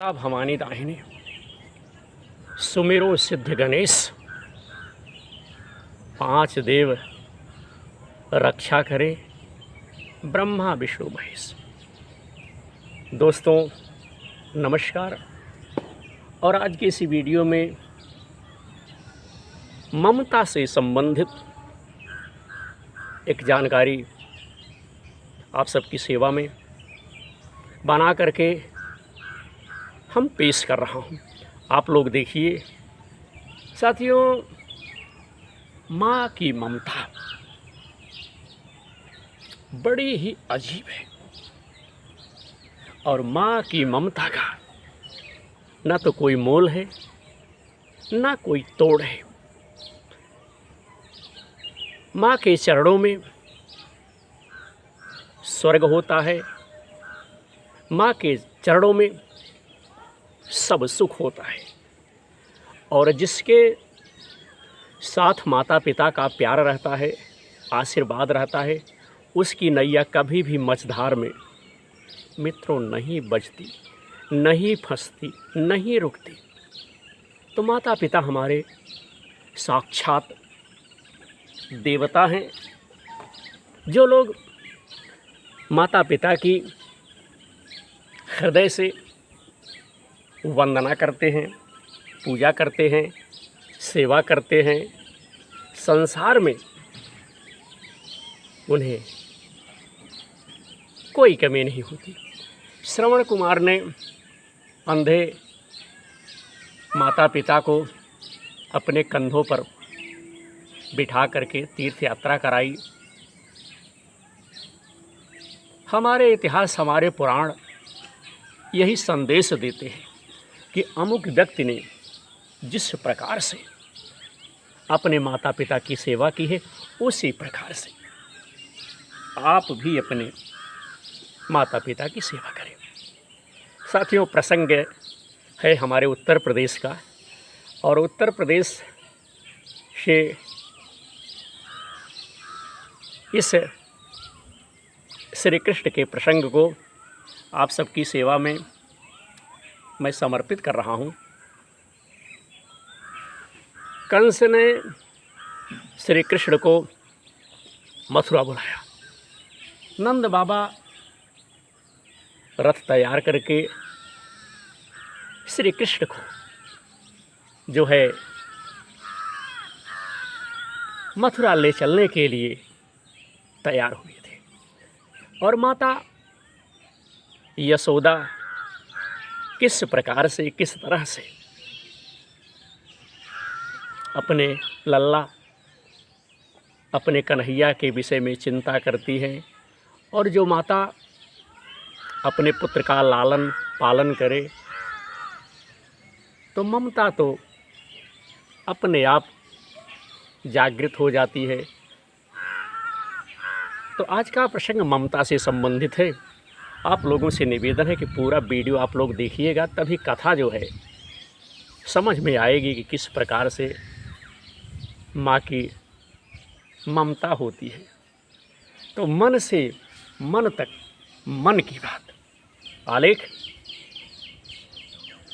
भवानी दाहिनी सुमिरो सिद्ध गणेश, पांच देव रक्षा करे, ब्रह्मा विष्णु महेश। दोस्तों नमस्कार। और आज की इस वीडियो में ममता से संबंधित एक जानकारी आप सबकी सेवा में बना करके हम पेश कर रहा हूँ। आप लोग देखिए साथियों, माँ की ममता बड़ी ही अजीब है और माँ की ममता का ना तो कोई मोल है ना कोई तोड़ है। माँ के चरणों में स्वर्ग होता है, माँ के चरणों में सब सुख होता है। और जिसके साथ माता पिता का प्यार रहता है, आशीर्वाद रहता है, उसकी नैया कभी भी मझधार में मित्रों नहीं बजती, नहीं फंसती, नहीं रुकती। तो माता पिता हमारे साक्षात देवता हैं। जो लोग माता पिता की हृदय से वंदना करते हैं, पूजा करते हैं, सेवा करते हैं, संसार में उन्हें कोई कमी नहीं होती। श्रवण कुमार ने अंधे माता पिता को अपने कंधों पर बिठा करके तीर्थ यात्रा कराई। हमारे इतिहास, हमारे पुराण यही संदेश देते हैं कि अमुक व्यक्ति ने जिस प्रकार से अपने माता पिता की सेवा की है, उसी प्रकार से आप भी अपने माता पिता की सेवा करें। साथियों, प्रसंग है हमारे उत्तर प्रदेश का, और उत्तर प्रदेश से इस श्री कृष्ण के प्रसंग को आप सबकी सेवा में मैं समर्पित कर रहा हूँ। कंस ने श्री कृष्ण को मथुरा बुलाया। नंद बाबा रथ तैयार करके श्री कृष्ण को जो है मथुरा ले चलने के लिए तैयार हुए थे। और माता यशोदा किस प्रकार से, किस तरह से अपने लल्ला, अपने कन्हैया के विषय में चिंता करती है। और जो माता अपने पुत्र का लालन पालन करे तो ममता तो अपने आप जागृत हो जाती है। तो आज का प्रसंग ममता से संबंधित है। आप लोगों से निवेदन है कि पूरा वीडियो आप लोग देखिएगा, तभी कथा जो है समझ में आएगी कि किस प्रकार से माँ की ममता होती है। तो मन से मन तक, मन की बात आलेख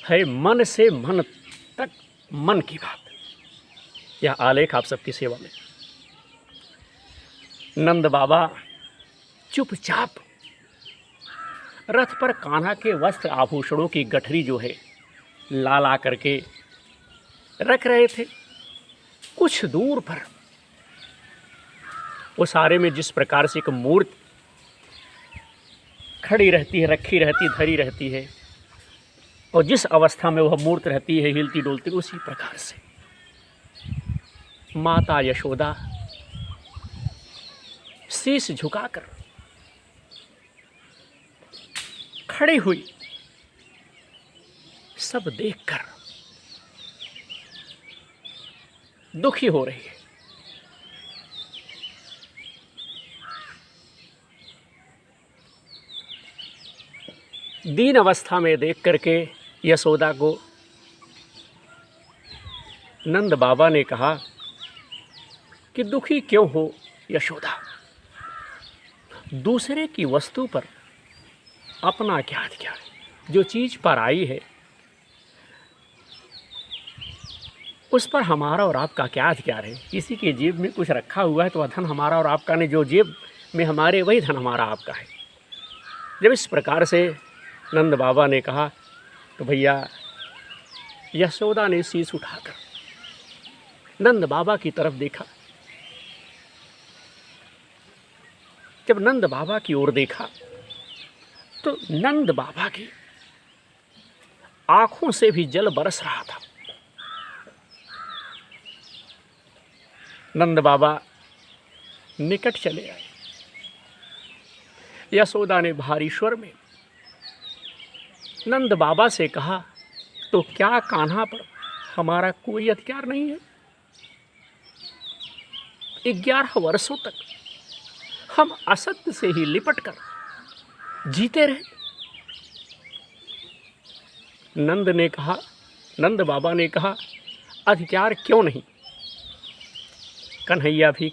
है, मन से मन तक मन की बात। यह आलेख आप सबकी सेवा में। नंद बाबा चुपचाप रथ पर कान्हा के वस्त्र आभूषणों की गठरी जो है ला ला करके रख रहे थे। कुछ दूर पर उस आरे में जिस प्रकार से एक मूर्ति खड़ी रहती है, रखी रहती, धरी रहती है, और जिस अवस्था में वह मूर्ति रहती है हिलती डोलती, उसी प्रकार से माता यशोदा शीश झुकाकर खड़ी हुई, सब देखकर दुखी हो रही है। दीन अवस्था में देख करके यशोदा को नंद बाबा ने कहा कि दुखी क्यों हो यशोदा, दूसरे की वस्तु पर अपना क्या अधिकार है। जो चीज़ पर आई है उस पर हमारा और आपका क्या अधिकार है? किसी के जेब में कुछ रखा हुआ है तो वह धन हमारा और आपका नहीं, जो जेब में हमारे वही धन हमारा आपका है। जब इस प्रकार से नंद बाबा ने कहा तो भैया यशोदा ने शीश उठाकर नंद बाबा की तरफ देखा। जब नंद बाबा की ओर देखा तो नंद बाबा की आंखों से भी जल बरस रहा था। नंद बाबा निकट चले आए। यशोदा ने भारी स्वर में नंद बाबा से कहा, तो क्या कान्हा पर हमारा कोई अधिकार नहीं है? 11 वर्षों तक हम असत्य से ही लिपट कर जीते रहे। नंद बाबा ने कहा, अधिकार क्यों नहीं? कन्हैया भी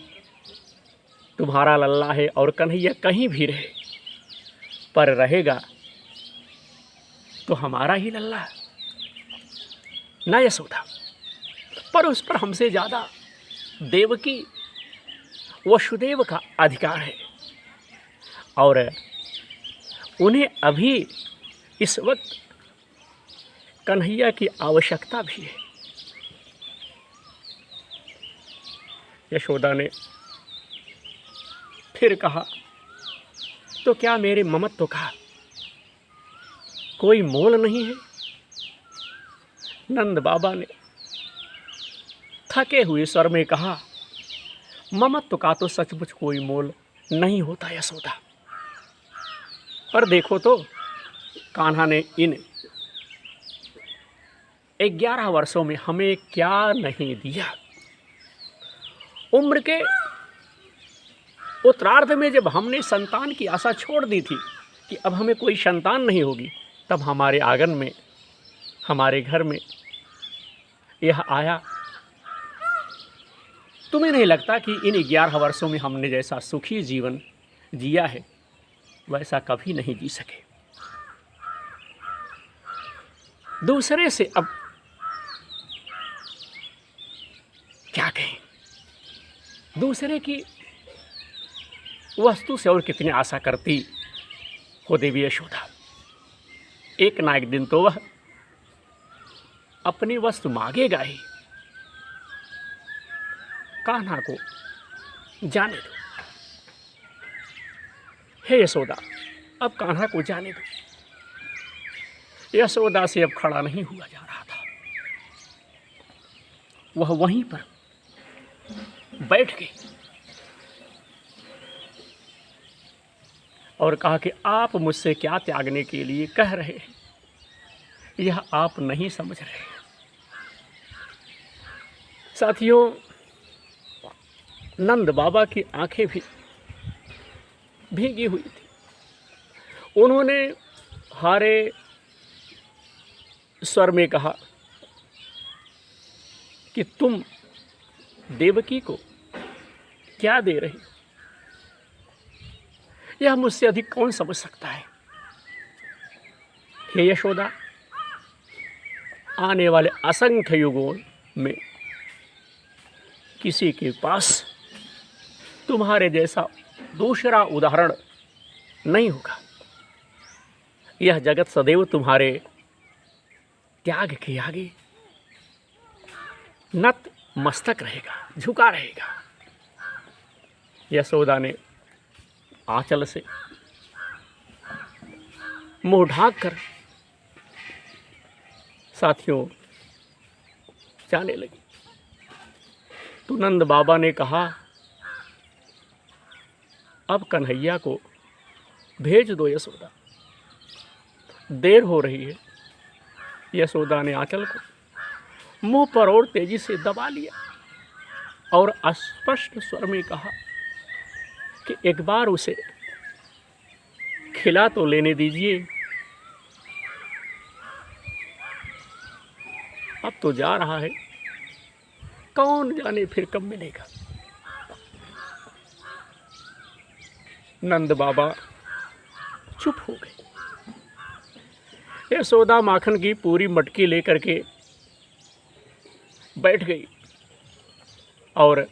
तुम्हारा लल्ला है और कन्हैया कहीं भी रहे पर रहेगा तो हमारा ही लल्ला है ना यशोदा। पर उस पर हमसे ज़्यादा देवकी वसुदेव का अधिकार है और उन्हें अभी इस वक्त कन्हैया की आवश्यकता भी है। यशोदा ने फिर कहा, तो क्या मेरे ममत्व का कोई मोल नहीं है? नंद बाबा ने थके हुए स्वर में कहा, ममत्व का तो सचमुच कोई मोल नहीं होता यशोदा। पर देखो तो कान्हा ने इन 11 वर्षों में हमें क्या नहीं दिया। उम्र के उत्तरार्ध में जब हमने संतान की आशा छोड़ दी थी कि अब हमें कोई संतान नहीं होगी, तब हमारे आंगन में, हमारे घर में यह आया। तुम्हें नहीं लगता कि इन 11 वर्षों में हमने जैसा सुखी जीवन जिया है वैसा कभी नहीं जी सके? दूसरे से अब क्या कहें? दूसरे की वस्तु से और कितनी आशा करती हो देवी यशोदा। एक ना एक दिन तो वह अपनी वस्तु मांगेगा ही। कान्हा को जाने दो हे यशोदा, अब कान्हा को जाने दो। यशोदा से अब खड़ा नहीं हुआ जा रहा था। वह वहीं पर बैठ गई और कहा कि आप मुझसे क्या त्यागने के लिए कह रहे हैं, यह आप नहीं समझ रहे। साथियों, नंद बाबा की आंखें भी भीगी हुई थी। उन्होंने हारे स्वर में कहा कि तुम देवकी को क्या दे रही? यह मुझसे अधिक कौन समझ सकता है? हे यशोदा, आने वाले असंख्य युगों में किसी के पास तुम्हारे जैसा दूसरा उदाहरण नहीं होगा। यह जगत सदैव तुम्हारे त्याग के आगे नत मस्तक रहेगा, झुका रहेगा। यशोदा ने आंचल से मुंह ढांक कर साथियों जाने लगी। तो नंद बाबा ने कहा, अब कन्हैया को भेज दो यशोदा, देर हो रही है। यशोदा ने आंचल को मुंह पर और तेजी से दबा लिया और अस्पष्ट स्वर में कहा कि एक बार उसे खिला तो लेने दीजिए। अब तो जा रहा है, कौन जाने फिर कब मिलेगा। नंद बाबा चुप हो गए। यशोदा माखन की पूरी मटकी लेकर के बैठ गई और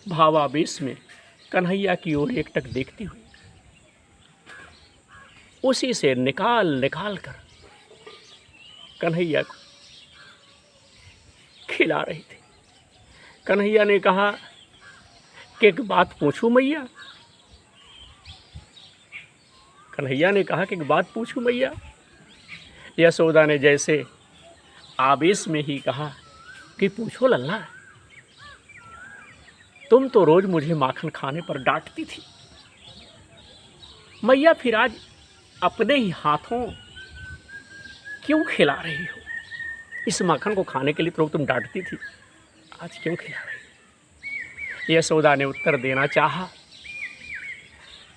भावावेश में कन्हैया की ओर एकटक देखती हुई उसी से निकाल निकाल कर कन्हैया को खिला रही थी। कन्हैया ने कहा कि एक बात पूछूं मैया। कन्हैया ने कहा कि एक बात पूछूं मैया। यशोदा ने जैसे आवेश में ही कहा कि पूछो लल्ला, तुम तो रोज मुझे माखन खाने पर डांटती थी, मैया फिर आज अपने ही हाथों क्यों खिला रही हो? इस माखन को खाने के लिए तो तुम डांटती थी, आज क्यों खिला रही हो? यशोदा ने उत्तर देना चाहा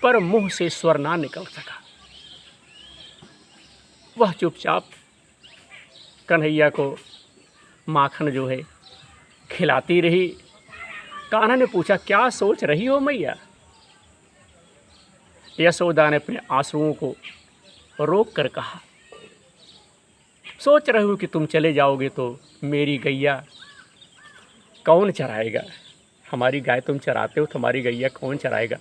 पर मुंह से स्वर ना निकल सका। वह चुपचाप कन्हैया को माखन जो है खिलाती रही। कान्हा ने पूछा, क्या सोच रही हो मैया? यशोदा ने अपने आंसुओं को रोक कर कहा, सोच रही हूँ कि तुम चले जाओगे तो मेरी गैया कौन चराएगा? हमारी गाय तुम चराते हो, तुम्हारी गैया कौन चराएगा?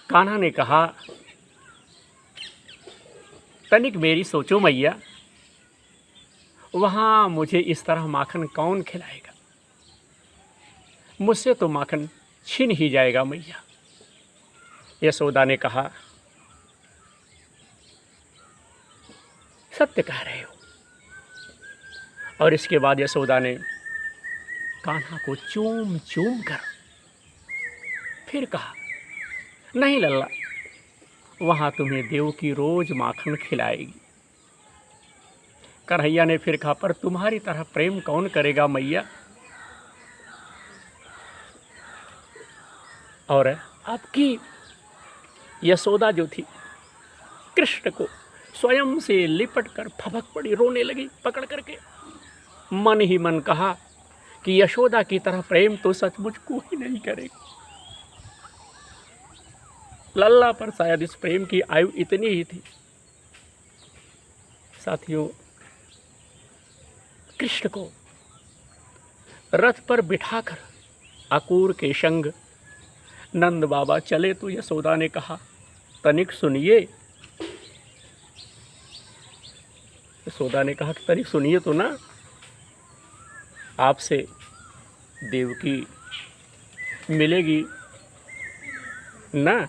कान्हा ने कहा, तनिक मेरी सोचो मैया, वहाँ मुझे इस तरह माखन कौन खिलाएगा? मुझसे तो माखन छिन ही जाएगा मैया। यशोदा ने कहा, सत्य कह रहे हो। और इसके बाद यशोदा ने कान्हा को चूम चूम कर फिर कहा, नहीं लल्ला, वहाँ तुम्हें देवकी रोज माखन खिलाएगी। कन्हैया ने फिर कहा, पर तुम्हारी तरह प्रेम कौन करेगा मैया? और आपकी यशोदा जो थी कृष्ण को स्वयं से लिपट कर फपक पड़ी, रोने लगी पकड़ करके। मन ही मन कहा कि यशोदा की तरह प्रेम तो सचमुच कोई नहीं करेगा। लल्ला पर शायद इस प्रेम की आयु इतनी ही थी। साथियों, कृष्ण को रथ पर बिठाकर अकूर के संग नंद बाबा चले तो यशोदा ने कहा, तनिक सुनिए। यशोदा ने कहा कि तनिक सुनिए तो ना, आपसे देवकी मिलेगी ना,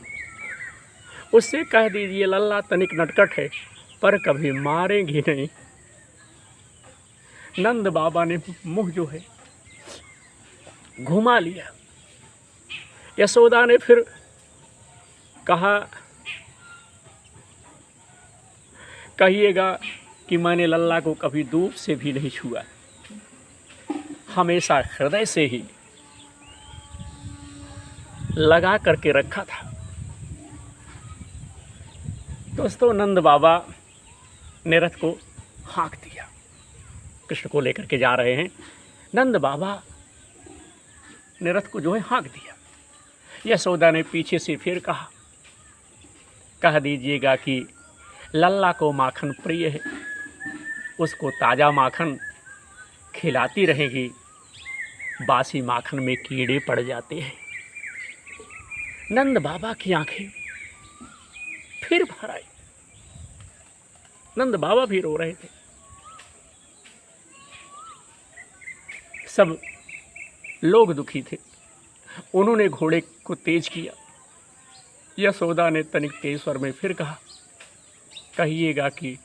उससे कह दीजिए लल्ला तनिक नटखट है पर कभी मारेंगी नहीं। नंद बाबा ने मुंह जो है घुमा लिया। यशोदा ने फिर कहा, कहिएगा कि मैंने लल्ला को कभी दूर से भी नहीं छुआ, हमेशा हृदय से ही लगा करके रखा था। दोस्तों, नंद बाबा ने रथ को हाँक दिया। कृष्ण को लेकर के जा रहे हैं। नंद बाबा ने रथ को जो है हाँक दिया। यशोदा ने पीछे से फिर कहा, कह दीजिएगा कि लल्ला को माखन प्रिय है, उसको ताज़ा माखन खिलाती रहेगी, बासी माखन में कीड़े पड़ जाते हैं। नंद बाबा की आंखें फिर भर आई। नंद बाबा भी रो रहे थे। सब लोग दुखी थे। उन्होंने घोड़े को तेज किया। यशोदा ने तनिक तेज स्वर में फिर कहा, कहिएगा कि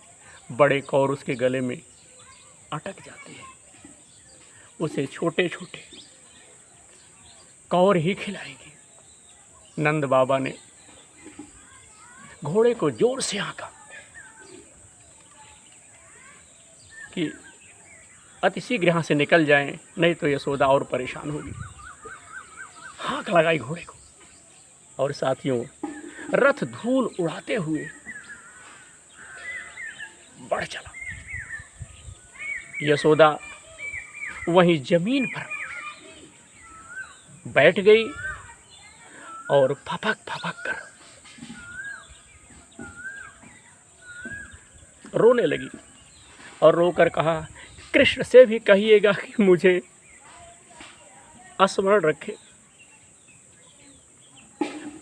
बड़े कौर उसके गले में अटक जाते हैं, उसे छोटे छोटे कौर ही खिलाएगी। नंद बाबा ने घोड़े को जोर से हाँका कि अतिशीघ्र यहाँ से निकल जाएं, नहीं तो यशोदा और परेशान होगी। हाँक लगाई घोड़े को और साथियों, रथ धूल उड़ाते हुए बढ़ चला। यशोदा वहीं जमीन पर बैठ गई और फपक फपक कर रोने लगी और रोकर कहा, कृष्ण से भी कहिएगा कि मुझे स्मरण रखे।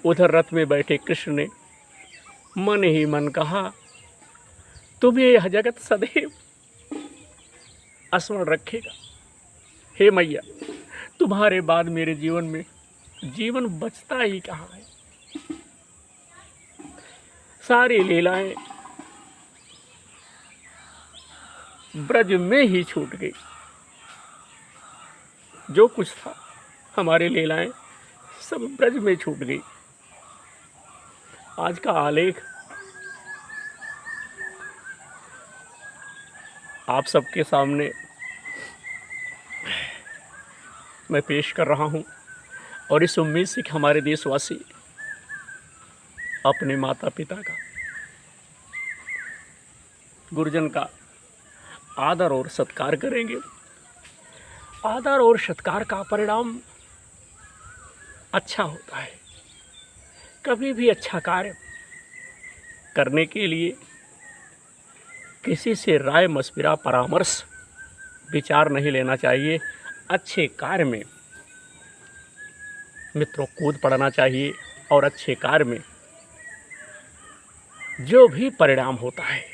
उधर रथ में बैठे कृष्ण ने मन ही मन कहा, तुम्हें यह जगत सदैव स्मरण रखेगा। हे मैया, तुम्हारे बाद मेरे जीवन में जीवन बचता ही कहाँ है। सारी लीलाएं ब्रज में ही छूट गई। जो कुछ था हमारी लीलाएं सब ब्रज में छूट गई। आज का आलेख आप सबके सामने मैं पेश कर रहा हूं और इस उम्मीद से कि हमारे देशवासी अपने माता पिता का, गुरुजन का आदर और सत्कार करेंगे। आदर और सत्कार का परिणाम अच्छा होता है। कभी भी अच्छा कार्य करने के लिए किसी से राय मशविरा परामर्श विचार नहीं लेना चाहिए। अच्छे कार्य में मित्रों कूद पड़ना चाहिए और अच्छे कार्य में जो भी परिणाम होता है,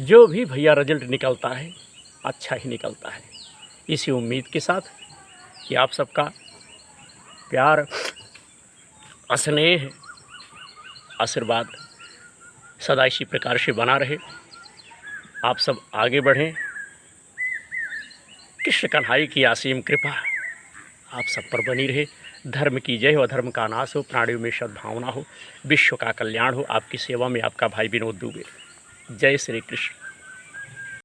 जो भी भैया रिजल्ट निकलता है, अच्छा ही निकलता है। इसी उम्मीद के साथ कि आप सबका प्यार, स्नेह, आशीर्वाद सदा इसी प्रकार से बना रहे। आप सब आगे बढ़ें। कृष्ण कन्हैया की असीम कृपा आप सब पर बनी रहे। धर्म की जय हो, अधर्म का नाश हो, प्राणियों में सद्भावना हो, विश्व का कल्याण हो। आपकी सेवा में आपका भाई विनोद दुबे। जय श्री कृष्ण।